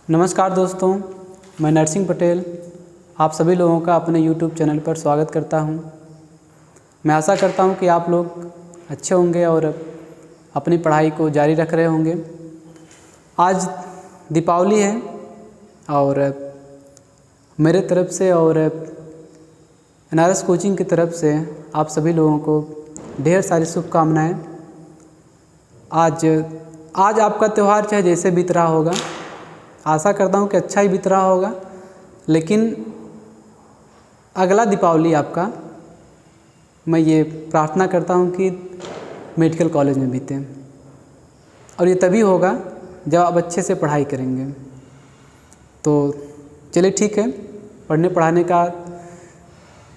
नमस्कार दोस्तों, मैं नरसिंह पटेल आप सभी लोगों का अपने YouTube चैनल पर स्वागत करता हूं। मैं आशा करता हूं कि आप लोग अच्छे होंगे और अपनी पढ़ाई को जारी रख रहे होंगे। आज दीपावली है और मेरे तरफ से और NRS कोचिंग की तरफ से आप सभी लोगों को ढेर सारी शुभकामनाएँ। आज आपका त्यौहार चाहे जैसे बीत रहा होगा, आशा करता हूँ कि अच्छा ही बीत रहा होगा, लेकिन अगला दीपावली आपका मैं ये प्रार्थना करता हूँ कि मेडिकल कॉलेज में बीते, और ये तभी होगा जब आप अच्छे से पढ़ाई करेंगे। तो चलिए ठीक है, पढ़ने पढ़ाने का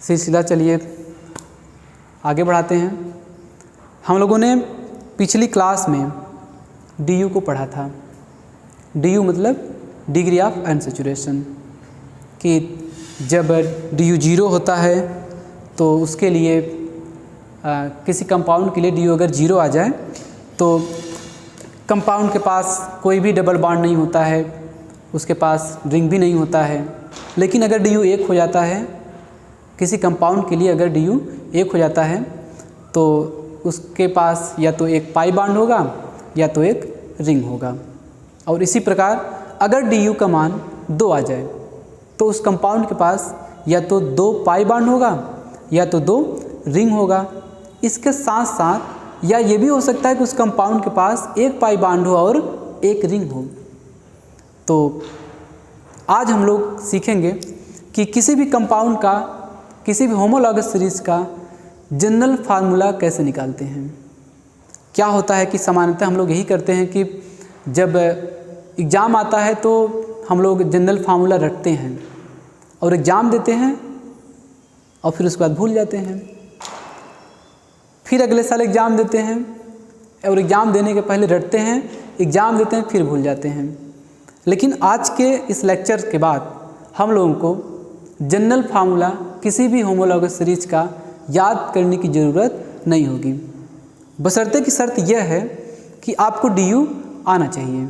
सिलसिला चलिए आगे बढ़ाते हैं। हम लोगों ने पिछली क्लास में DU को पढ़ा था। DU मतलब डिग्री ऑफ अनसैचुरेशन, कि जब DU 0 होता है तो उसके लिए किसी कंपाउंड के लिए DU अगर 0 आ जाए तो कंपाउंड के पास कोई भी डबल बॉन्ड नहीं होता है, उसके पास रिंग भी नहीं होता है। लेकिन अगर DU 1 हो जाता है, किसी कंपाउंड के लिए अगर DU 1 हो जाता है तो उसके पास या तो एक पाई बॉन्ड होगा या तो एक रिंग होगा। और इसी प्रकार अगर DU का मान 2 आ जाए तो उस कंपाउंड के पास या तो 2 पाई बॉन्ड होगा या तो 2 रिंग होगा। इसके साथ साथ या ये भी हो सकता है कि उस कंपाउंड के पास एक पाई बॉन्ड हो और एक रिंग हो। तो आज हम लोग सीखेंगे कि किसी भी कंपाउंड का, किसी भी होमोलॉगस सीरीज का जनरल फार्मूला कैसे निकालते हैं। क्या होता है कि सामान्यतः हम लोग यही करते हैं कि जब एग्ज़ाम आता है तो हम लोग जनरल फार्मूला रटते हैं और एग्ज़ाम देते हैं और फिर उसके बाद भूल जाते हैं। फिर अगले साल एग्ज़ाम देते हैं और एग्ज़ाम देने के पहले रटते हैं, एग्ज़ाम देते हैं फिर भूल जाते हैं। लेकिन आज के इस लेक्चर के बाद हम लोगों को जनरल फार्मूला किसी भी होमोलॉगस सीरीज का याद करने की ज़रूरत नहीं होगी, बशर्ते की शर्त यह है कि आपको DU आना चाहिए।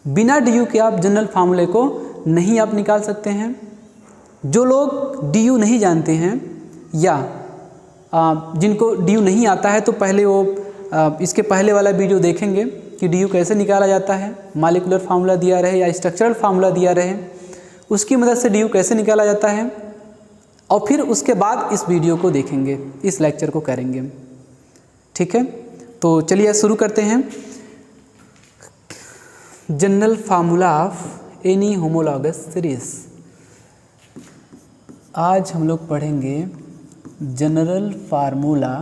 बिना DU के आप जनरल फार्मूले को नहीं आप निकाल सकते हैं। जो लोग DU नहीं जानते हैं या जिनको DU नहीं आता है तो पहले वो इसके पहले वाला वीडियो देखेंगे कि DU कैसे निकाला जाता है। मॉलिक्यूलर फार्मूला दिया रहे या स्ट्रक्चरल फार्मूला दिया रहे, उसकी मदद से DU कैसे निकाला जाता है, और फिर उसके बाद इस वीडियो को देखेंगे, इस लेक्चर को करेंगे। ठीक है, तो चलिए शुरू करते हैं। General formula of any homologous series. आज हम लोग पढ़ेंगे general formula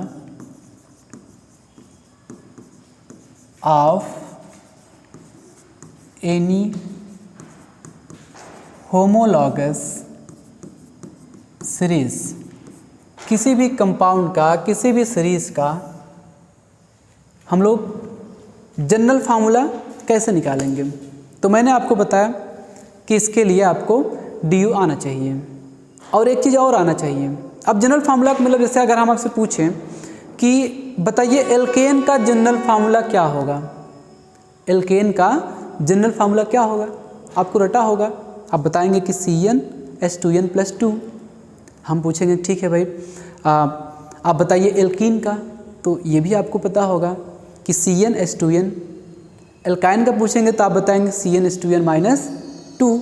of any homologous series. किसी भी कंपाउंड का, किसी भी सीरीज का हम लोग जनरल फार्मूला कैसे निकालेंगे। तो मैंने आपको बताया कि इसके लिए आपको DU आना चाहिए और एक चीज़ और आना चाहिए। अब जनरल फार्मूला का मतलब, जैसे अगर हम आपसे पूछें कि बताइए एल्केन का जनरल फार्मूला क्या होगा, एल्केन का जनरल फार्मूला क्या होगा, आपको रटा होगा। आप बताएंगे कि CnH2n+2। हम पूछेंगे ठीक है भाई आप बताइए एल्कीन का, तो ये भी आपको पता होगा कि CnH2n। एल्काइन का पूछेंगे तो आप बताएंगे CnH2n-2।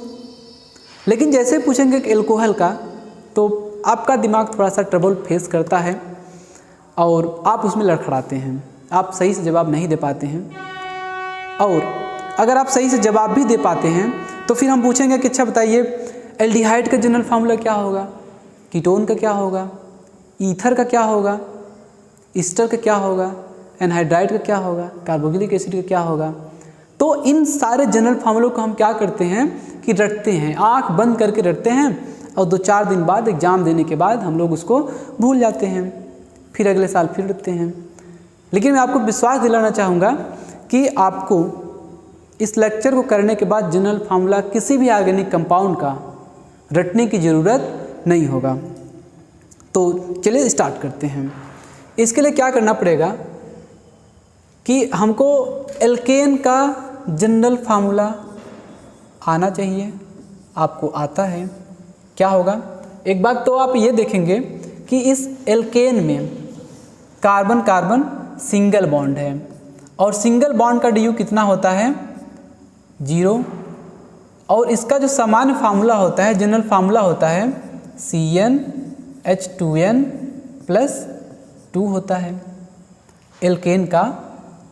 लेकिन जैसे पूछेंगे कि एल्कोहल का, तो आपका दिमाग थोड़ा सा ट्रबल फेस करता है और आप उसमें लड़खड़ाते हैं, आप सही से जवाब नहीं दे पाते हैं। और अगर आप सही से जवाब भी दे पाते हैं तो फिर हम पूछेंगे कि अच्छा बताइए एल्डिहाइड का जनरल फार्मूला क्या होगा, कीटोन का क्या होगा, ईथर का क्या होगा, ईस्टर का क्या होगा, एनहाइड्राइड का क्या होगा, कार्बोक्सिलिक एसिड का क्या होगा। तो इन सारे जनरल फार्मूलों को हम क्या करते हैं कि रटते हैं, आंख बंद करके रटते हैं, और 2-4 दिन बाद एग्ज़ाम देने के बाद हम लोग उसको भूल जाते हैं, फिर अगले साल फिर रटते हैं। लेकिन मैं आपको विश्वास दिलाना चाहूँगा कि आपको इस लेक्चर को करने के बाद जनरल फार्मूला किसी भी ऑर्गेनिक कंपाउंड का रटने की ज़रूरत नहीं होगा। तो चलिए स्टार्ट करते हैं। इसके लिए क्या करना पड़ेगा कि हमको एल्केन का जनरल फार्मूला आना चाहिए, आपको आता है। क्या होगा? एक बात तो आप ये देखेंगे कि इस एल्केन में कार्बन कार्बन सिंगल बॉन्ड है और सिंगल बॉन्ड का डी कितना होता है? 0। और इसका जो सामान्य फार्मूला होता है, जनरल फार्मूला होता है CnH2n+2 होता है। एल्केन का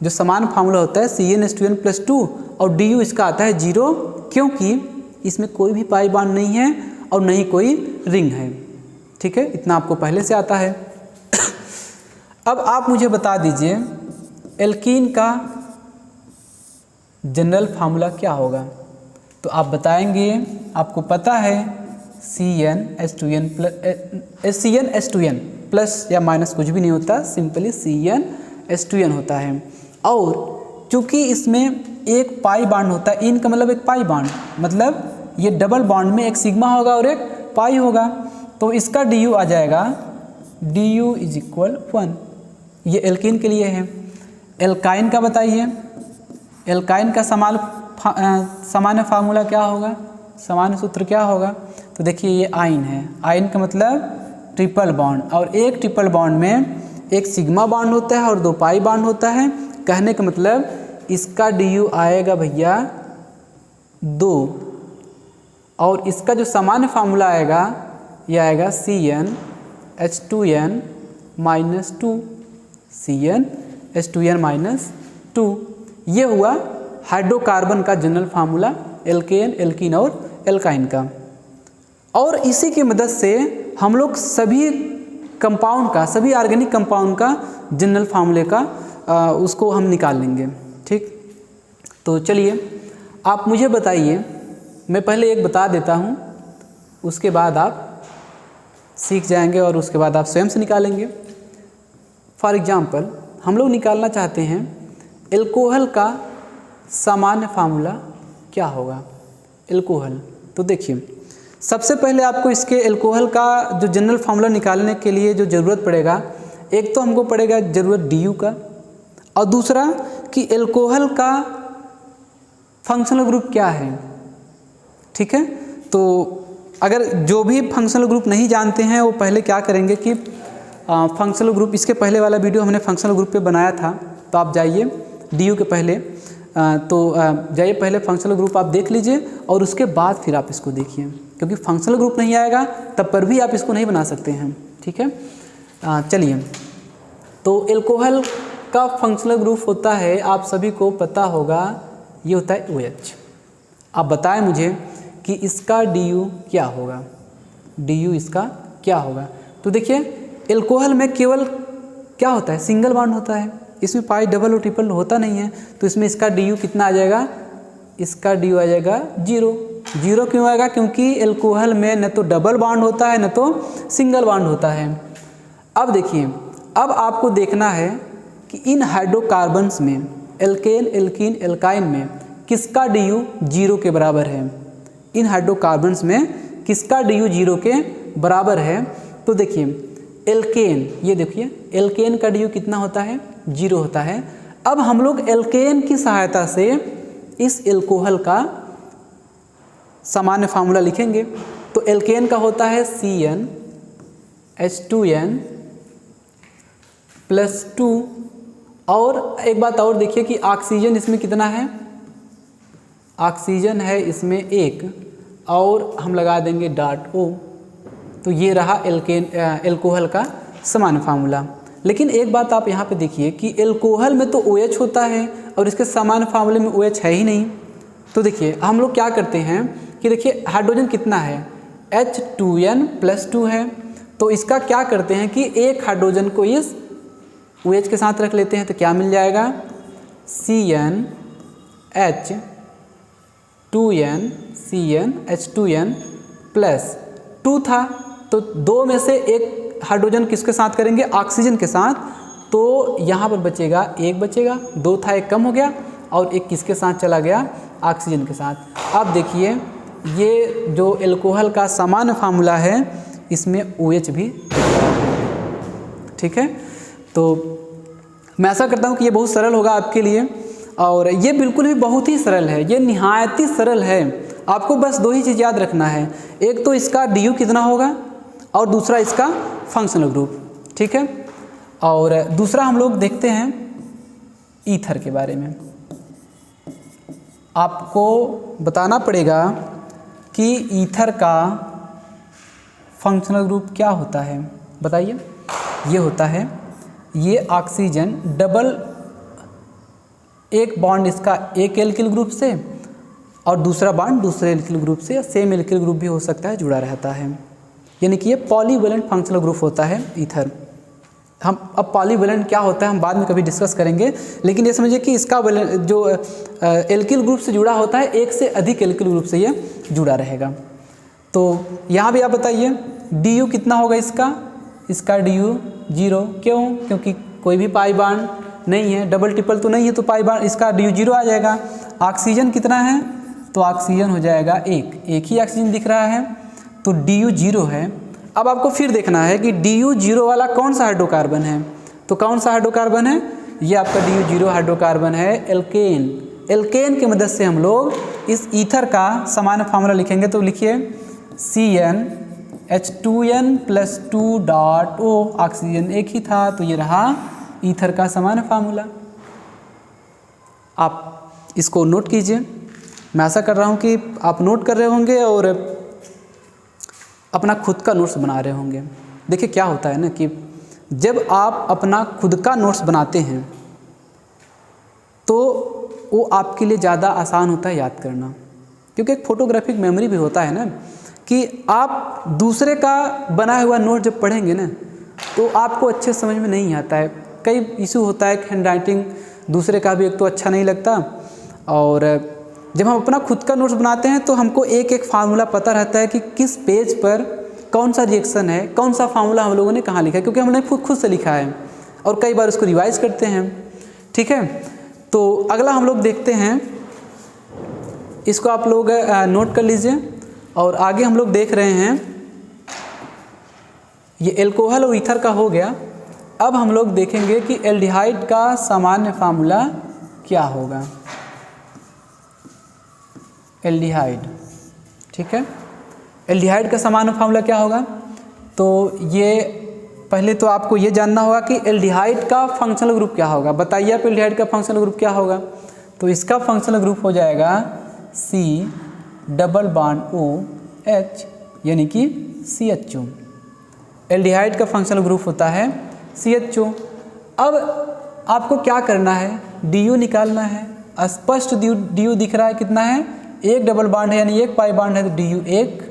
जो सामान्य फार्मूला होता है CnH2n+2 और डी इसका आता है 0, क्योंकि इसमें कोई भी पाई बॉन्ड नहीं है और नहीं कोई रिंग है। ठीक है, इतना आपको पहले से आता है। अब आप मुझे बता दीजिए एल्कीन का जनरल फार्मूला क्या होगा? तो आप बताएंगे, आपको पता है CnH2n प्लस या माइनस कुछ भी नहीं होता, सिंपली CnH2n होता है। और चूँकि इसमें एक पाई बॉन्ड होता है, इन का मतलब एक पाई बॉन्ड, मतलब ये डबल बॉन्ड में एक सिग्मा होगा और एक पाई होगा, तो इसका डी आ जाएगा du = 1। ये एल्कीन के लिए है। एल्काइन का बताइए, एल्काइन का सामान्य फार्मूला क्या होगा? सामान्य सूत्र क्या होगा? तो देखिए ये आइन है, आइन का मतलब ट्रिपल बॉन्ड, और एक ट्रिपल बॉन्ड में एक सिग्मा बॉन्ड होता है और 2 पाई बॉन्ड होता है। कहने का मतलब इसका डी आएगा भैया 2, और इसका जो सामान्य फार्मूला आएगा ये आएगा CnH2n-2, CnH2n-2। ये हुआ हाइड्रोकार्बन का जनरल फार्मूला एल्केन, एल्कीन और एल्काइन का। और इसी की मदद से हम लोग सभी कंपाउंड का, सभी ऑर्गेनिक कंपाउंड का जनरल फार्मूले का उसको हम निकाल लेंगे। ठीक, तो चलिए आप मुझे बताइए, मैं पहले एक बता देता हूँ, उसके बाद आप सीख जाएंगे और उसके बाद आप स्वयं से निकालेंगे। फॉर एग्जांपल हम लोग निकालना चाहते हैं एल्कोहल का सामान्य फार्मूला क्या होगा? एल्कोहल, तो देखिए सबसे पहले आपको इसके एल्कोहल का जो जनरल फार्मूला निकालने के लिए जो ज़रूरत पड़ेगा, एक तो हमको पड़ेगा ज़रूरत डी का, और दूसरा कि एल्कोहल का फंक्शनल ग्रुप क्या है। ठीक है, तो अगर जो भी फंक्शनल ग्रुप नहीं जानते हैं वो पहले क्या करेंगे कि फंक्शनल ग्रुप, इसके पहले वाला वीडियो हमने फंक्शनल ग्रुप पे बनाया था, तो आप जाइए डी के पहले, जाइए पहले फंक्शनल ग्रुप आप देख लीजिए और उसके बाद फिर आप इसको देखिए, क्योंकि फंक्शनल ग्रुप नहीं आएगा तब पर भी आप इसको नहीं बना सकते हैं। ठीक है, चलिए, तो एल्कोहल का फंक्शनल ग्रुप होता है, आप सभी को पता होगा, ये होता है OH। आप बताएं मुझे कि इसका DU क्या होगा? DU इसका क्या होगा? तो देखिए एल्कोहल में केवल क्या होता है? सिंगल बॉन्ड होता है, इसमें पाई डबल और ट्रिपल होता नहीं है, तो इसमें इसका DU कितना आ जाएगा? इसका DU आ जाएगा 0। 0 क्यों आएगा? क्योंकि एल्कोहल में न तो डबल बॉन्ड होता है न तो सिंगल बॉन्ड होता है। अब देखिए, अब आपको देखना है कि इन हाइड्रोकार्बन्स में एल्केन, एल्कीन, एल्काइन में किसका DU 0 के बराबर है? इन हाइड्रोकार्बन्स में किसका DU 0 के बराबर है? तो देखिए एल्केन, ये देखिए एल्केन का DU कितना होता है? 0 होता है। अब हम लोग एल्केन की सहायता से इस एल्कोहल का सामान्य फार्मूला लिखेंगे। तो एल्केन का होता है CnH2n+2। और एक बात और देखिए कि ऑक्सीजन इसमें कितना है? ऑक्सीजन है इसमें 1, और हम लगा देंगे .O। तो ये रहा एल्कोहल का सामान्य फार्मूला। लेकिन एक बात आप यहाँ पे देखिए कि एल्कोहल में तो OH होता है और इसके सामान्य फार्मूले में OH है ही नहीं। तो देखिए हम लोग क्या करते हैं कि देखिए हाइड्रोजन कितना है? H2n+2 है, तो इसका क्या करते हैं कि एक हाइड्रोजन को इस OH के साथ रख लेते हैं, तो क्या मिल जाएगा? CnH2n+2 था, तो 2 में से एक हाइड्रोजन किसके साथ करेंगे? ऑक्सीजन के साथ। तो यहाँ पर बचेगा 1 बचेगा, 2 था 1 कम हो गया, और 1 किसके साथ चला गया? ऑक्सीजन के साथ। अब देखिए ये जो एल्कोहल का सामान्य फार्मूला है इसमें OH भी, ठीक है। तो मैं आशा करता हूँ कि ये बहुत सरल होगा आपके लिए। और ये बिल्कुल भी बहुत ही सरल है, ये निहायत ही सरल है। आपको बस दो ही चीज़ याद रखना है, एक तो इसका डी कितना होगा और दूसरा इसका फंक्शनल ग्रुप, ठीक है। और दूसरा हम लोग देखते हैं ईथर के बारे में। आपको बताना पड़ेगा कि ईथर का फंक्शनल ग्रुप क्या होता है, बताइए। ये होता है, ये ऑक्सीजन डबल, एक बॉन्ड इसका एक एल्किल ग्रुप से और दूसरा बॉन्ड दूसरे एल्किल ग्रुप से, सेम एल्किल ग्रुप भी हो सकता है, जुड़ा रहता है, यानी कि ये पॉलीवैलेंट फंक्शनल ग्रुप होता है ईथर। हम अब पॉलीवैलेंट क्या होता है हम बाद में कभी डिस्कस करेंगे, लेकिन ये समझिए कि इसका जो एल्किल ग्रुप से जुड़ा होता है, एक से अधिक एल्किल ग्रुप से ये जुड़ा रहेगा। तो यहाँ भी आप बताइए डी कितना होगा इसका डी 0, क्यों? क्योंकि कोई भी पाई बॉन्ड नहीं है, डबल ट्रिपल तो नहीं है, तो पाई बॉन्ड इसका डी 0 आ जाएगा। ऑक्सीजन कितना है? तो ऑक्सीजन हो जाएगा एक ही ऑक्सीजन दिख रहा है, तो डी 0 है। अब आपको फिर देखना है कि डी 0 वाला कौन सा हाइड्रोकार्बन है, तो कौन सा हाइड्रोकार्बन है? ये आपका डी 0 हाइड्रोकार्बन है एल्केन। एल्केन की मदद से हम लोग इस ईथर का सामान्य फार्मूला लिखेंगे, तो लिखिए CnH2n+2.O, ऑक्सीजन एक ही था, तो ये रहा ईथर का सामान्य फार्मूला। आप इसको नोट कीजिए, मैं आशा कर रहा हूँ कि आप नोट कर रहे होंगे और अपना खुद का नोट्स बना रहे होंगे। देखिए क्या होता है ना कि जब आप अपना खुद का नोट्स बनाते हैं तो वो आपके लिए ज़्यादा आसान होता है याद करना, क्योंकि एक फोटोग्राफिक मेमोरी भी होता है ना कि आप दूसरे का बनाया हुआ नोट जब पढ़ेंगे ना तो आपको अच्छे समझ में नहीं आता है। कई इशू होता है कि हैंड राइटिंग दूसरे का भी एक तो अच्छा नहीं लगता, और जब हम अपना खुद का नोट्स बनाते हैं तो हमको एक एक फार्मूला पता रहता है कि किस पेज पर कौन सा रिएक्शन है, कौन सा फार्मूला हम लोगों ने कहाँ लिखा है, क्योंकि हमने खुद से लिखा है और कई बार उसको रिवाइज करते हैं, ठीक है। तो अगला हम लोग देखते हैं, इसको आप लोग नोट कर लीजिए। और आगे हम लोग देख रहे हैं, ये एल्कोहल और ईथर का हो गया। अब हम लोग देखेंगे कि एल्डिहाइड का सामान्य फार्मूला क्या होगा। एल्डिहाइड, ठीक है, एल्डिहाइड का सामान्य फार्मूला क्या होगा? तो ये पहले तो आपको ये जानना होगा कि एल्डिहाइड का फंक्शनल ग्रुप क्या होगा। बताइए आप एल्डिहाइड का फंक्शनल ग्रुप क्या होगा? तो इसका फंक्शनल ग्रुप हो जाएगा C≡OH, यानी कि CHO। एल्डिहाइड का फंक्शनल ग्रुप होता है CHO। अब आपको क्या करना है? DU निकालना है। स्पष्ट DU दिख रहा है, कितना है? एक डबल बॉन्ड है, यानी एक पाई बॉन्ड है, तो DU 1।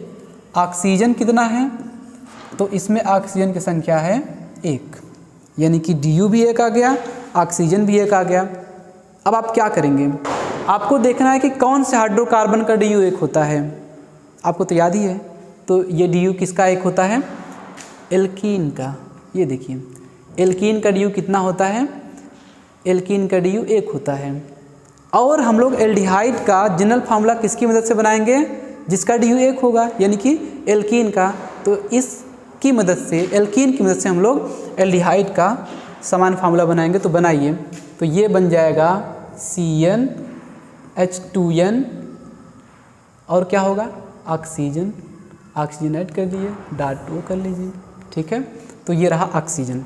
ऑक्सीजन कितना है? तो इसमें ऑक्सीजन की संख्या है 1, यानी कि DU भी 1 आ गया, ऑक्सीजन भी 1 आ गया। अब आप क्या करेंगे? आपको देखना है कि कौन से हाइड्रोकार्बन का DU 1 होता है। आपको तो याद ही है, तो ये DU किसका 1 होता है? एल्कीन का। ये देखिए एल्कीन का DU कितना होता है? एल्कीन का DU 1 होता है। और हम लोग एल्डिहाइड का जनरल फार्मूला किसकी मदद से बनाएंगे? जिसका DU 1 होगा, यानी कि एल्कीन का। तो इसकी मदद से, एल्कीन की मदद से हम लोग एल्डिहाइड का समान फार्मूला बनाएंगे। तो बनाइए, तो ये बन जाएगा CnH2n और क्या होगा? ऑक्सीजन। ऑक्सीजन ऐड कर दिए, .O कर लीजिए, ठीक है। तो ये रहा ऑक्सीजन।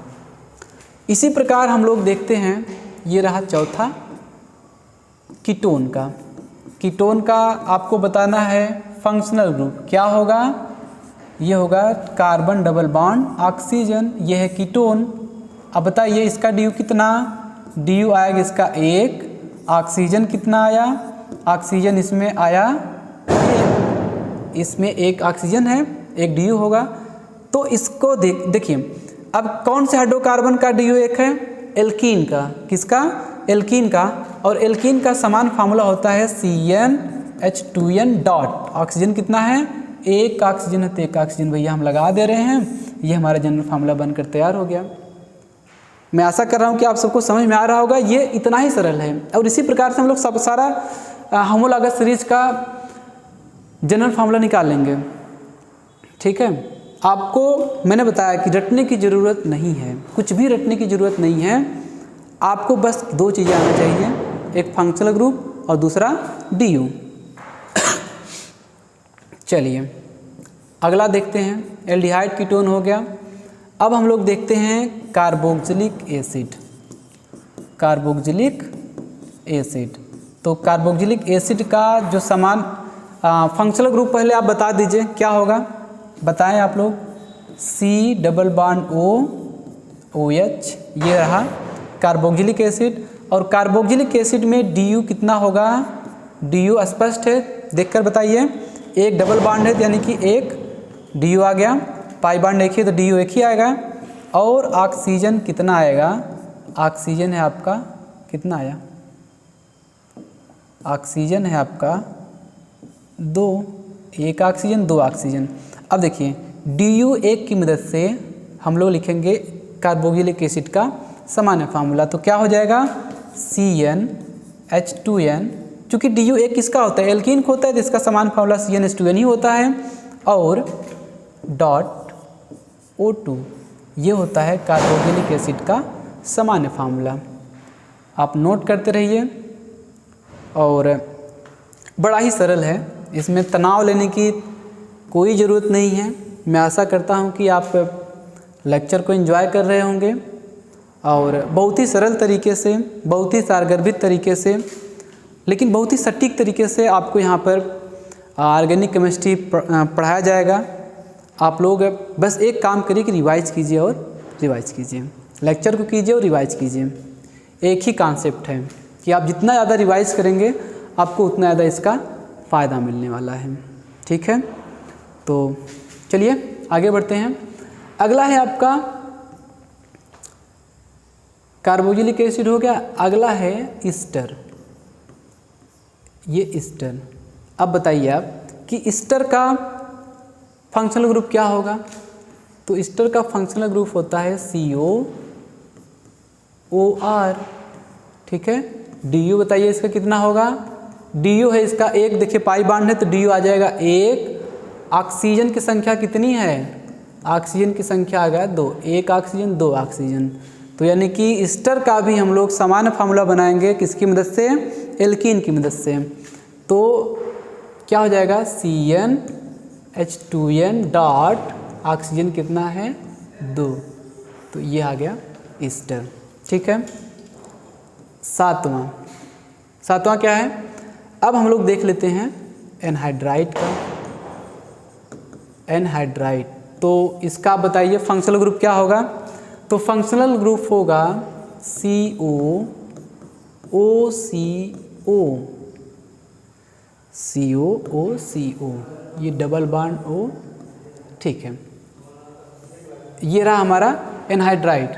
इसी प्रकार हम लोग देखते हैं, ये रहा चौथा कीटोन का। कीटोन का आपको बताना है फंक्शनल ग्रुप क्या होगा? ये होगा कार्बन डबल बॉन्ड ऑक्सीजन, ये है कीटोन। अब बताइए इसका DU कितना? DU आएगा इसका 1। ऑक्सीजन कितना आया? ऑक्सीजन इसमें आया 1, इसमें 1 ऑक्सीजन है, 1 DU होगा। तो इसको देखिए, अब कौन से हाइड्रोकार्बन का DU 1 है? एल्कीन का। किसका? एल्कीन का। और एल्कीन का समान फार्मूला होता है CnH2n डॉट। ऑक्सीजन कितना है? 1 ऑक्सीजन है, तो 1 ऑक्सीजन भैया हम लगा दे रहे हैं। ये हमारा जनरल फार्मूला बनकर तैयार हो गया। मैं आशा कर रहा हूँ कि आप सबको समझ में आ रहा होगा। ये इतना ही सरल है। और इसी प्रकार से हम लोग सब सारा होमोलॉगस सीरीज का जनरल फार्मूला निकाल लेंगे, ठीक है। आपको मैंने बताया कि रटने की ज़रूरत नहीं है, कुछ भी रटने की ज़रूरत नहीं है। आपको बस 2 चीज़ें आना चाहिए, एक फंक्शनल ग्रुप और दूसरा DU। चलिए अगला देखते हैं, एल्डिहाइड कीटोन हो गया। अब हम लोग देखते हैं कार्बोक्सिलिक एसिड। कार्बोक्सिलिक एसिड, तो कार्बोक्सिलिक एसिड का जो समान फंक्शनल ग्रुप पहले आप बता दीजिए क्या होगा, बताएं आप लोग। C डबल बॉन्ड OH, ये रहा कार्बोक्सिलिक एसिड। और कार्बोक्सिलिक एसिड में DU कितना होगा, DU स्पष्ट है, देखकर बताइए। एक डबल बॉन्ड है यानी कि एक DU आ गया, पाई बॉन्ड एक ही तो DU एक ही आएगा। और ऑक्सीजन कितना आएगा, ऑक्सीजन है आपका कितना आया, ऑक्सीजन है आपका 2, एक ऑक्सीजन 2 ऑक्सीजन। अब देखिए DU एक की मदद से हम लोग लिखेंगे कार्बोक्सिलिक एसिड का सामान्य फार्मूला, तो क्या हो जाएगा CnH2n। चूँकि DU एक किसका होता है, एल्कीन का होता है, तो इसका समान फार्मूला CnH2n ही होता है। और डॉट O2 ये होता है कार्बोक्सिलिक एसिड का सामान्य फार्मूला। आप नोट करते रहिए। और बड़ा ही सरल है, इसमें तनाव लेने की कोई ज़रूरत नहीं है। मैं आशा करता हूँ कि आप लेक्चर को एंजॉय कर रहे होंगे और बहुत ही सरल तरीके से, बहुत ही सारगर्भित तरीके से, लेकिन बहुत ही सटीक तरीके से आपको यहाँ पर ऑर्गेनिक केमिस्ट्री पढ़ाया जाएगा। आप लोग बस एक काम करिए कि रिवाइज कीजिए और रिवाइज कीजिए, लेक्चर को कीजिए और रिवाइज कीजिए। एक ही कॉन्सेप्ट है कि आप जितना ज़्यादा रिवाइज करेंगे आपको उतना ज़्यादा इसका फ़ायदा मिलने वाला है। ठीक है, तो चलिए आगे बढ़ते हैं। अगला है आपका कार्बोक्सिलिक एसिड हो गया, अगला है ईस्टर। ये ईस्टर, अब बताइए आप कि ईस्टर का फंक्शनल ग्रुप क्या होगा। तो ईस्टर का फंक्शनल ग्रुप होता है COOR। ठीक है, DU बताइए इसका कितना होगा, DU है इसका एक, देखिए पाई बॉन्ड है तो DU आ जाएगा 1। ऑक्सीजन की संख्या कितनी है, ऑक्सीजन की संख्या आ गया 2, एक ऑक्सीजन 2 ऑक्सीजन। तो यानी कि ईस्टर का भी हम लोग सामान्य फार्मूला बनाएंगे किसकी मदद से, एल्कीन की मदद से। तो क्या हो जाएगा CnH2n डॉट ऑक्सीजन कितना है 2, तो ये आ गया ईस्टर। ठीक है, सातवां क्या है, अब हम लोग देख लेते हैं एनहाइड्राइड का। एनहाइड्राइड, तो इसका बताइए फंक्शनल ग्रुप क्या होगा। तो फंक्शनल ग्रुप होगा COOCO, ये डबल बॉन्ड O। ठीक है, ये रहा हमारा एनहाइड्राइड।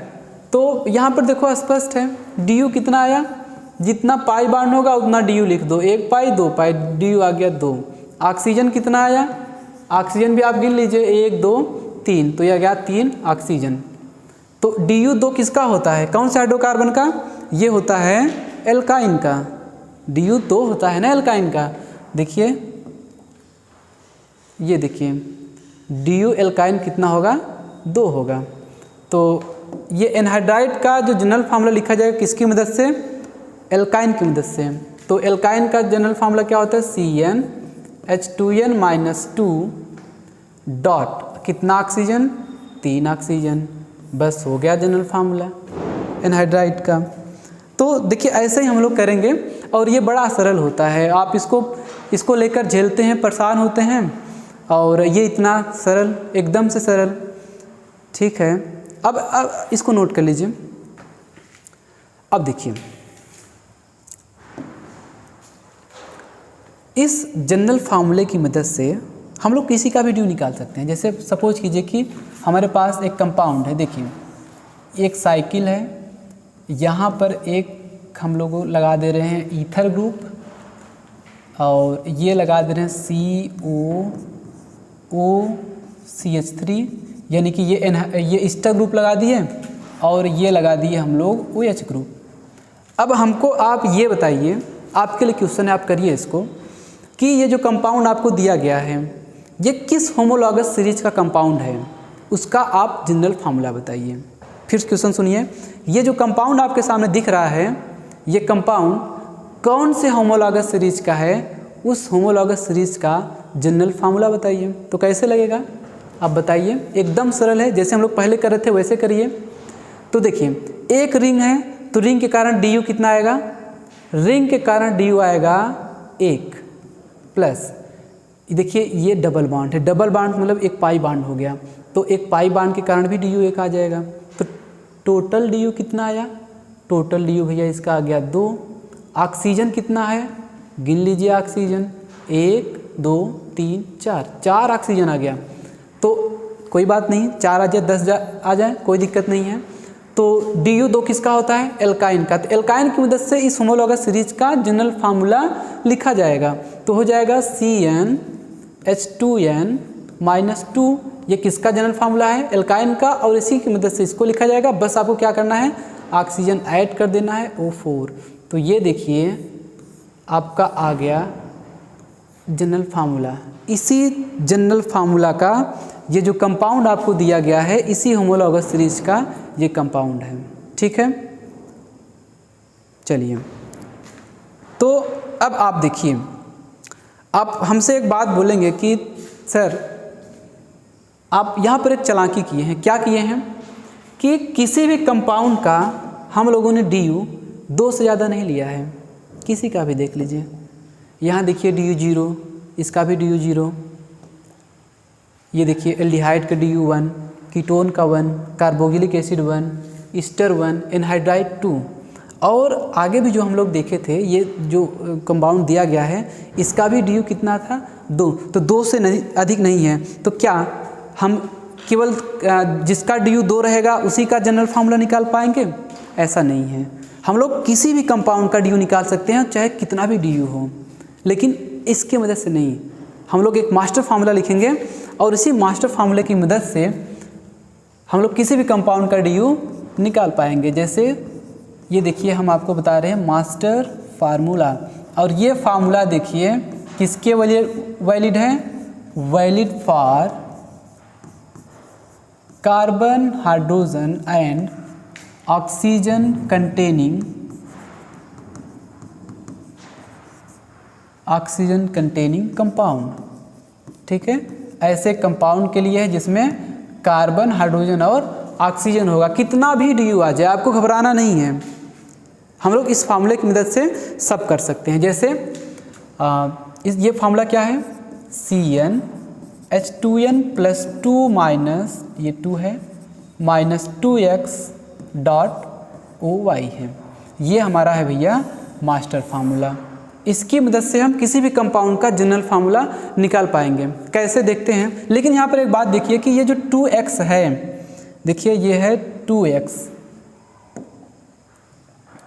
तो यहाँ पर देखो स्पष्ट है, DU कितना आया, जितना पाई बॉन्ड होगा उतना DU लिख दो, 1 पाई 2 पाई, DU आ गया 2। ऑक्सीजन कितना आया, ऑक्सीजन भी आप गिन लीजिए 1 2 3, तो यह आ गया 3 ऑक्सीजन। तो DU 2 किसका होता है, कौन सा हाइड्रोकार्बन का, ये होता है एल्काइन का। DU 2 होता है ना एल्काइन का, देखिए ये देखिए DU एल्काइन कितना होगा 2 होगा। तो ये एनहाइड्राइड का जो जनरल फार्मूला लिखा जाएगा किसकी मदद से, एल्काइन की मदद से। तो एल्काइन का जनरल फार्मूला क्या होता है CnH2n-2 डॉट कितना ऑक्सीजन 3 ऑक्सीजन, बस हो गया जनरल फार्मूला एनहाइड्राइड का। तो देखिए ऐसे ही हम लोग करेंगे और ये बड़ा सरल होता है। आप इसको लेकर झेलते हैं, परेशान होते हैं, और ये इतना सरल, एकदम से सरल। ठीक है, अब इसको नोट कर लीजिए। अब देखिए इस जनरल फार्मूले की मदद से हम लोग किसी का भी ड्यू निकाल सकते हैं। जैसे सपोज कीजिए कि हमारे पास एक कंपाउंड है, देखिए एक साइकिल है, यहाँ पर एक हम लोग लगा दे रहे हैं ईथर ग्रुप, और ये लगा दे रहे हैं COOCH3, यानी कि ये ईस्टर ग्रुप लगा दिए, और ये लगा दिए हम लोग OH ग्रुप। अब हमको आप ये बताइए, आपके लिए क्वेश्चन है, आप करिए इसको, कि ये जो कंपाउंड आपको दिया गया है ये किस होमोलॉगस सीरीज का कंपाउंड है, उसका आप जनरल फार्मूला बताइए। फिर क्वेश्चन सुनिए, ये जो कंपाउंड आपके सामने दिख रहा है, ये कंपाउंड कौन से होमोलॉगस सीरीज का है, उस होमोलॉगस सीरीज का जनरल फार्मूला बताइए। तो कैसे लगेगा आप बताइए। एकदम सरल है, जैसे हम लोग पहले कर रहे थे वैसे करिए। तो देखिए एक रिंग है तो रिंग के कारण डी यू कितना आएगा, रिंग के कारण डी यू आएगा 1 प्लस, देखिए ये डबल बॉन्ड है, डबल बॉन्ड मतलब एक पाई बॉन्ड हो गया, तो एक पाई बॉन्ड के कारण भी डी यू 1 आ जाएगा। तो टोटल डी यू कितना आया, टोटल डी यू भैया इसका आ गया 2। ऑक्सीजन कितना है, गिन लीजिए ऑक्सीजन 1 2 3 4, 4 ऑक्सीजन आ गया। तो कोई बात नहीं, 4 आ जाए 10 आ जाए कोई दिक्कत नहीं है। तो डी यू 2 किसका होता है, एल्काइन का। तो एल्काइन की मदद से इस होमोलॉगस सीरीज का जनरल फार्मूला लिखा जाएगा। तो हो जाएगा CnH2n -2, ये किसका जनरल फार्मूला है, एल्काइन का, और इसी की मदद से इसको लिखा जाएगा। बस आपको क्या करना है, ऑक्सीजन ऐड कर देना है O4। तो ये देखिए आपका आ गया जनरल फार्मूला। इसी जनरल फार्मूला का ये जो कंपाउंड आपको दिया गया है, इसी होमोलॉगस सीरीज का ये कंपाउंड है। ठीक है, चलिए तो अब आप देखिए, आप हमसे एक बात बोलेंगे कि सर आप यहाँ पर एक चालाकी किए हैं। क्या किए हैं कि किसी भी कंपाउंड का हम लोगों ने डी यू 2 से ज़्यादा नहीं लिया है, किसी का भी देख लीजिए। यहाँ देखिए डी यू 0, इसका भी डी यू 0, ये देखिए एल्डिहाइड का डी यू 1, कीटोन का 1, कार्बोक्सिलिक एसिड 1, ईस्टर 1, एनहाइड्राइड 2, और आगे भी जो हम लोग देखे थे, ये जो कंपाउंड दिया गया है इसका भी डी यू कितना था 2, तो 2 से अधिक नहीं है। तो क्या हम केवल जिसका डी यू 2 रहेगा उसी का जनरल फार्मूला निकाल पाएंगे, ऐसा नहीं है। हम लोग किसी भी कंपाउंड का डी यू निकाल सकते हैं चाहे कितना भी डी यू हो, लेकिन इसके मदद से नहीं। हम लोग एक मास्टर फार्मूला लिखेंगे और इसी मास्टर फार्मूले की मदद से हम लोग किसी भी कंपाउंड का डी यू निकाल पाएंगे। जैसे ये देखिए हम आपको बता रहे हैं मास्टर फार्मूला, और ये फार्मूला देखिए किसके वैलिड है, valid for carbon, hydrogen and oxygen containing compound. ठीक है, ऐसे कंपाउंड के लिए है जिसमें कार्बन, हाइड्रोजन और ऑक्सीजन होगा। कितना भी डी यू आ जाए आपको घबराना नहीं है, हम लोग इस फार्मूले की मदद से सब कर सकते हैं। जैसे ये फार्मूला क्या है, CnH2n + 2 माइनस ये 2 है -2x.OY है। ये हमारा है भैया मास्टर फार्मूला। इसकी मदद से हम किसी भी कंपाउंड का जनरल फार्मूला निकाल पाएंगे। कैसे देखते हैं, लेकिन यहाँ पर एक बात देखिए कि ये जो 2x है, देखिए ये है 2x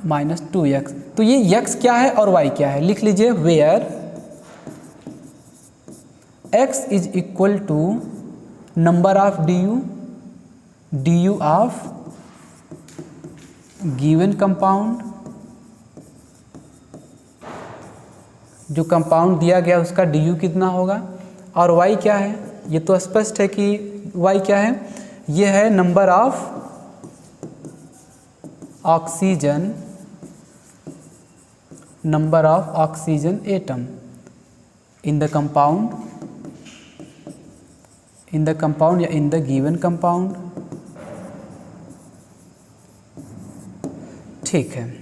-2x, तो ये x क्या है और y क्या है, लिख लीजिए। Where x = number of D U of given compound, जो कंपाउंड दिया गया उसका डी यू कितना होगा, और y क्या है, ये तो स्पष्ट है कि y क्या है, ये है number of oxygen atom in the compound या इन द गिवन कंपाउंड। ठीक है,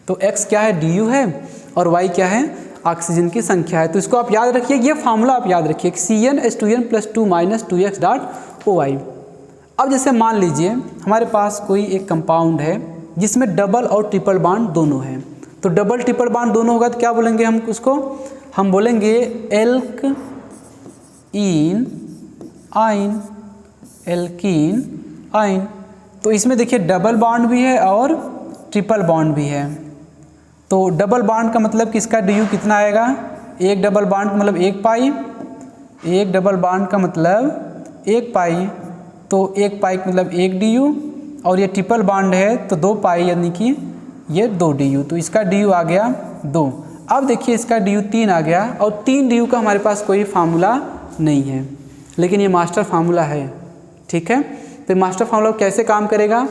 तो x क्या है, डी यू है, और y क्या है, ऑक्सीजन की संख्या है। तो इसको आप याद रखिए, ये फार्मूला आप याद रखिए, CnH2n + 2 - 2x.OY। अब जैसे मान लीजिए हमारे पास कोई एक कंपाउंड है जिसमें डबल और ट्रिपल बॉन्ड दोनों हैं, तो डबल ट्रिपल बॉन्ड दोनों होगा तो क्या बोलेंगे हम उसको, हम बोलेंगे एल्कीन आइन। तो इसमें देखिए डबल बॉन्ड भी है और ट्रिपल बॉन्ड भी है। तो डबल बॉन्ड का मतलब कि इसका डी यू कितना आएगा, एक डबल बॉन्ड का मतलब 1 पाई, एक डबल बॉन्ड का मतलब 1 पाई, तो 1 पाई का मतलब 1 डी यू, और ये ट्रिपल बॉन्ड है तो 2 पाई यानी कि ये 2 डी यू, तो इसका डी यू आ गया 2। अब देखिए इसका डी यू 3 आ गया, और 3 डी यू का हमारे पास कोई फार्मूला नहीं है, लेकिन ये मास्टर फार्मूला है। ठीक है, तो मास्टर फार्मूला कैसे काम करेगा,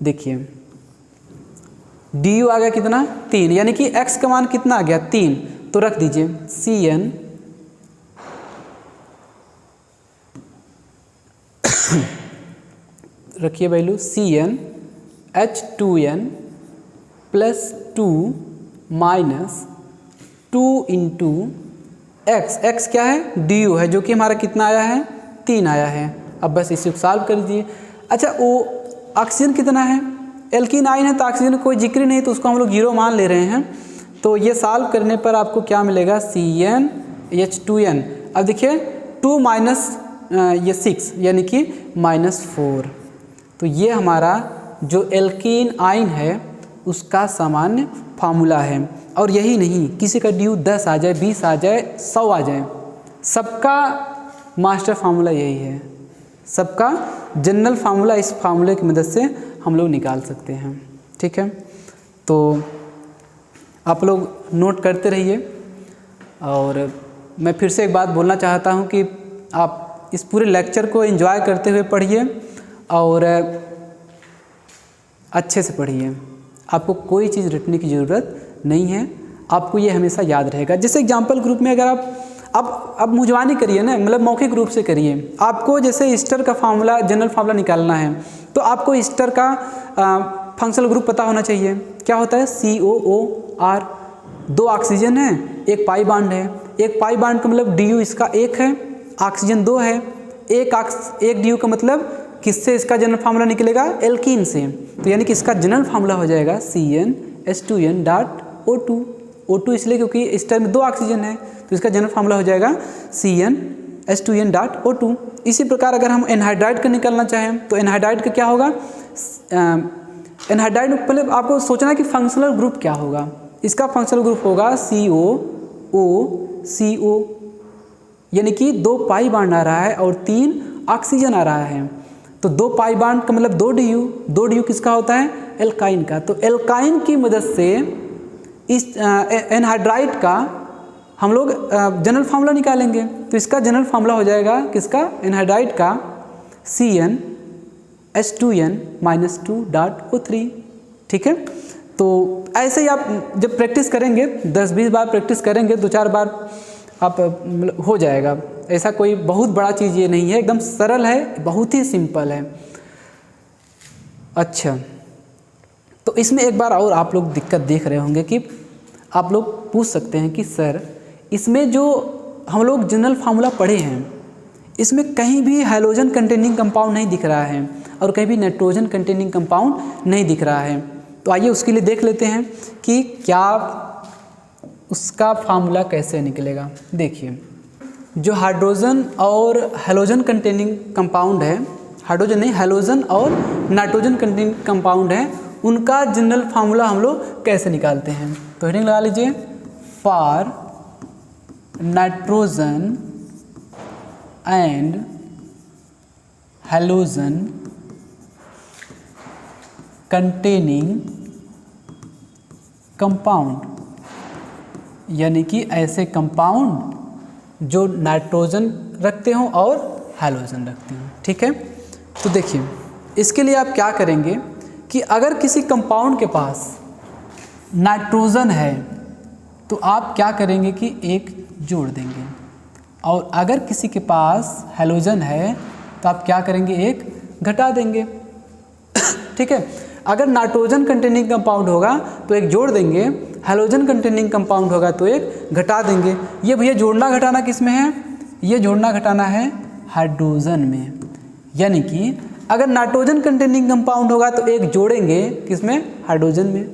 देखिए डी आ गया कितना 3, यानी कि x का मान कितना आ गया 3, तो रख दीजिए Cn रखिए value Cn H2n plus 2 minus 2 into x क्या है du है, जो कि हमारा कितना आया है 3 आया है। अब बस इसे सॉल्व कर दीजिए। अच्छा वो ऑक्सीजन कितना है, एल्कीन आइन है तो ऑक्सीजन कोई जिक्र नहीं, तो उसको हम लोग 0 मान ले रहे हैं। तो ये सॉल्व करने पर आपको क्या मिलेगा CnH2n। अब देखिए 2 माइनस ये 6 यानी कि -4। तो ये हमारा जो एल्कीन आइन है उसका सामान्य फार्मूला है। और यही नहीं, किसी का ड्यू 10 आ जाए, 20 आ जाए, 100 आ जाए, सबका मास्टर फार्मूला यही है, सबका जनरल फार्मूला इस फार्मूले की मदद से हम लोग निकाल सकते हैं। ठीक है, तो आप लोग नोट करते रहिए। और मैं फिर से एक बात बोलना चाहता हूँ कि आप इस पूरे लेक्चर को एंजॉय करते हुए पढ़िए और अच्छे से पढ़िए। आपको कोई चीज़ रटने की ज़रूरत नहीं है, आपको ये हमेशा याद रहेगा। जैसे एग्जाम्पल ग्रुप में अगर आप मुंजवानी करिए ना, मतलब मौखिक रूप से करिए। आपको जैसे ईस्टर का फार्मूला, जनरल फार्मूला निकालना है, तो आपको ईस्टर का फंक्शनल ग्रुप पता होना चाहिए। क्या होता है COOR, 2 ऑक्सीजन है, 1 पाई बॉन्ड है। 1 पाई बॉन्ड का मतलब DU इसका 1 है, ऑक्सीजन 2 है। 1 DU का मतलब किससे इसका जनरल फार्मूला निकलेगा, एल्कीन से। तो यानी कि इसका जनरल फार्मूला हो जाएगा CnH2n.O2। O2 इसलिए क्योंकि इस टाइम में 2 ऑक्सीजन है, तो इसका जनरल फार्मूला हो जाएगा CnH2n.O2। इसी प्रकार अगर हम एनहाइड्राइड का निकालना चाहें तो एनहाइड्राइड का क्या होगा, एनहाइड्राइड पहले आपको सोचना है कि फंक्शनल ग्रुप क्या होगा। इसका फंक्शनल ग्रुप होगा COO, यानी कि 2 पाई बॉन्ड आ रहा है और 3 ऑक्सीजन आ रहा है। तो 2 पाई बॉन्ड का मतलब 2 DU किसका होता है, एल्काइन का। तो एल्काइन की मदद से इस एनहाइड्राइड का हम लोग जनरल फार्मूला निकालेंगे। तो इसका जनरल फार्मूला हो जाएगा किसका, एनहाइड्राइड का CnH2n-2.O3। ठीक है, तो ऐसे ही आप जब प्रैक्टिस करेंगे, 10-20 बार प्रैक्टिस करेंगे, 2-4 बार आप हो जाएगा। ऐसा कोई बहुत बड़ा चीज़ ये नहीं है, एकदम सरल है, बहुत ही सिंपल है। अच्छा, तो इसमें एक बार और आप लोग दिक्कत देख रहे होंगे कि आप लोग पूछ सकते हैं कि सर इसमें जो हम लोग जनरल फार्मूला पढ़े हैं, इसमें कहीं भी हाइड्रोजन कंटेनिंग कंपाउंड नहीं दिख रहा है और कहीं भी नाइट्रोजन कंटेनिंग कंपाउंड नहीं दिख रहा है। तो आइए उसके लिए देख लेते हैं कि क्या उसका फार्मूला कैसे निकलेगा। देखिए, जो हाइड्रोजन और हैलोजन कंटेनिंग कंपाउंड है, हाइड्रोजन नहीं, हैलोजन और नाइट्रोजन कंटेनिंग कंपाउंड है, उनका जनरल फार्मूला हम लोग कैसे निकालते हैं। तो हेडिंग लगा लीजिए, for nitrogen and halogen containing compound, यानी कि ऐसे कंपाउंड जो नाइट्रोजन रखते हों और हैलोजन रखते हों। ठीक है, तो देखिए इसके लिए आप क्या करेंगे कि अगर किसी कंपाउंड के पास नाइट्रोजन है तो आप क्या करेंगे कि 1 जोड़ देंगे, और अगर किसी के पास हैलोजन है तो आप क्या करेंगे, 1 घटा देंगे। ठीक है, अगर नाइट्रोजन कंटेनिंग कंपाउंड होगा तो 1 जोड़ देंगे, हैलोजन कंटेनिंग कंपाउंड होगा तो 1 घटा देंगे। ये भैया जोड़ना घटाना किस में है, ये जोड़ना घटाना है हाइड्रोजन में। यानी कि अगर नाइट्रोजन कंटेनिंग कंपाउंड होगा तो 1 जोड़ेंगे किसमें, हाइड्रोजन में।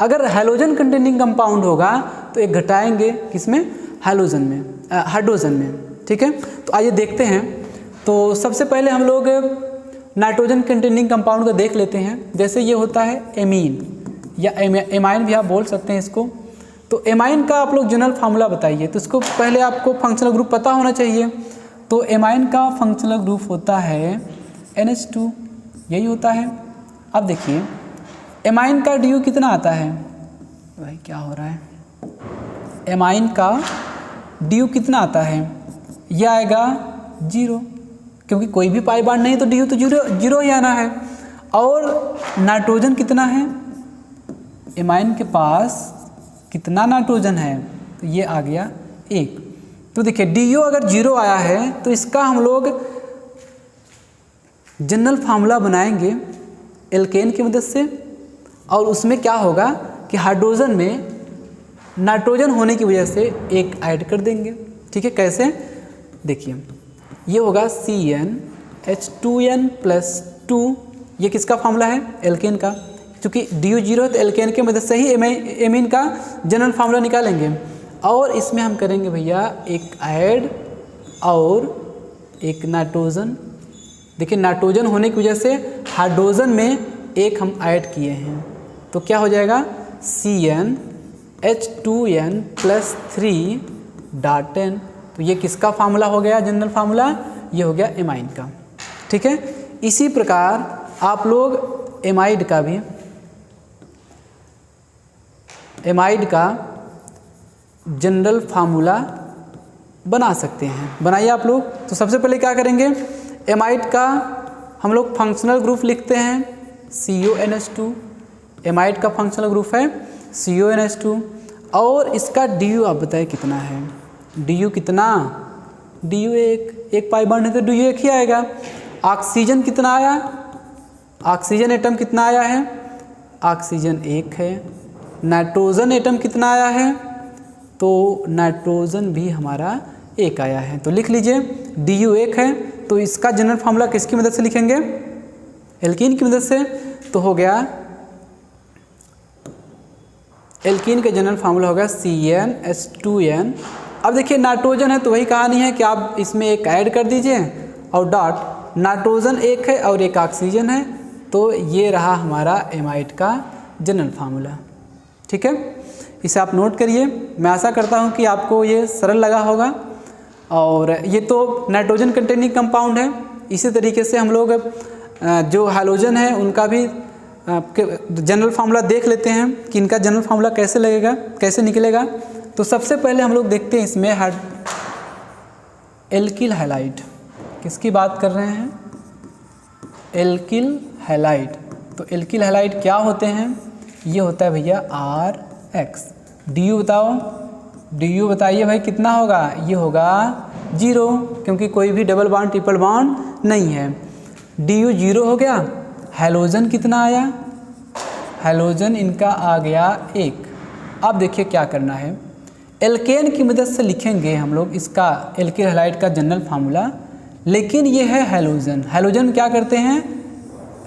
अगर हैलोजन कंटेनिंग कंपाउंड होगा तो 1 घटाएंगे किसमें, हाइड्रोजन में। ठीक है, तो आइए देखते हैं। तो सबसे पहले हम लोग नाइट्रोजन कंटेनिंग कंपाउंड को देख लेते हैं। जैसे ये होता है एमीन या एमाइन भी आप बोल सकते हैं इसको। तो एमाइन का आप लोग जनरल फार्मूला बताइए। तो इसको पहले आपको फंक्शनल ग्रुप पता होना चाहिए। तो एमाइन का फंक्शनल ग्रुप होता है NH2, यही होता है। अब देखिए एमाइन का DU कितना आता है, भाई क्या हो रहा है, एमाइन का DU कितना आता है, यह आएगा 0, क्योंकि कोई भी पाई बॉन्ड नहीं तो DU तो 0 ही आना है। और नाइट्रोजन कितना है, एमाइन के पास कितना नाइट्रोजन है, तो ये आ गया 1। तो देखिए DO अगर 0 आया है तो इसका हम लोग जनरल फार्मूला बनाएंगे एल्केन की मदद से, और उसमें क्या होगा कि हाइड्रोजन में नाइट्रोजन होने की वजह से 1 ऐड कर देंगे। ठीक है, कैसे? देखिए ये होगा CnH2n+2, ये किसका फार्मूला है? एल्केन का। क्योंकि DO 0 है तो एल्केन के मदद से ही एमीन का जनरल फार्मूला निकालेंगे। और इसमें हम करेंगे भैया 1 ऐड और 1 नाइट्रोजन। देखिए नाइट्रोजन होने की वजह से हाइड्रोजन में 1 हम ऐड किए हैं, तो क्या हो जाएगा CnH2n+3 तो ये किसका फार्मूला हो गया? जनरल फार्मूला ये हो गया एमाइन का। ठीक है, इसी प्रकार आप लोग एमाइड का जनरल फार्मूला बना सकते हैं। बनाइए आप लोग। तो सबसे पहले क्या करेंगे, एमाइड का हम लोग फंक्शनल ग्रुप लिखते हैं CONH2। एमाइड का फंक्शनल ग्रुप है CONH2। और इसका DU आप बताइए कितना है? DU कितना? DU 1 पाई बॉन्ड है तो DU 1 ही आएगा। ऑक्सीजन कितना आया? ऑक्सीजन एटम कितना आया है? ऑक्सीजन 1 है। नाइट्रोजन एटम कितना आया है? तो नाइट्रोजन भी हमारा 1 आया है। तो लिख लीजिए DU 1 है, तो इसका जनरल फार्मूला किसकी मदद से लिखेंगे? एल्कीन की मदद से। तो हो गया एल्कीन का जनरल फार्मूला होगा CnH2n। अब देखिए नाइट्रोजन है तो वही कहानी है कि आप इसमें 1 ऐड कर दीजिए और डॉट, नाइट्रोजन 1 है और 1 ऑक्सीजन है, तो ये रहा हमारा एमाइड का जनरल फार्मूला। ठीक है, इसे आप नोट करिए। मैं आशा करता हूँ कि आपको ये सरल लगा होगा। और ये तो नाइट्रोजन कंटेनिंग कंपाउंड है। इसी तरीके से हम लोग जो हैलोजन है उनका भी जनरल फार्मूला देख लेते हैं कि इनका जनरल फार्मूला कैसे लगेगा, कैसे निकलेगा। तो सबसे पहले हम लोग देखते हैं इसमें एल्किल हैलाइड। किसकी बात कर रहे हैं? Alkyl halide. तो एल्किल हैलाइड क्या होते हैं? ये होता है भैया RX। DU बताओ, DU बताइए भाई कितना होगा? ये होगा 0, क्योंकि कोई भी डबल बॉन्ड ट्रिपल बॉन्ड नहीं है। DU 0 हो गया। हैलोजन कितना आया? हैलोजन इनका आ गया 1। अब देखिए क्या करना है, एल्केन की मदद से लिखेंगे हम लोग इसका एल्किल हैलाइड का जनरल फार्मूला। लेकिन ये है हैलोजन। हैलोजन क्या करते हैं?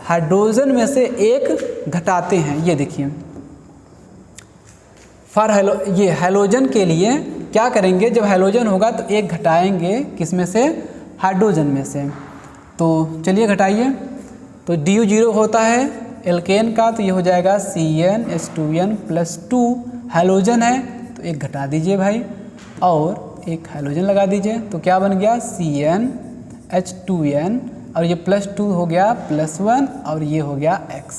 हाइड्रोजन में से 1 घटाते हैं। ये देखिए ये हैलोजन के लिए क्या करेंगे, जब हैलोजन होगा तो 1 घटाएंगे, किस में से? हाइड्रोजन में से। तो चलिए घटाइए। तो DU 0 होता है एल्केन का, तो ये हो जाएगा CnH2n+2। हैलोजन है तो 1 घटा दीजिए भाई और 1 हैलोजन लगा दीजिए। तो क्या बन गया? CnH2n और ये +2 हो गया +1 और ये हो गया X।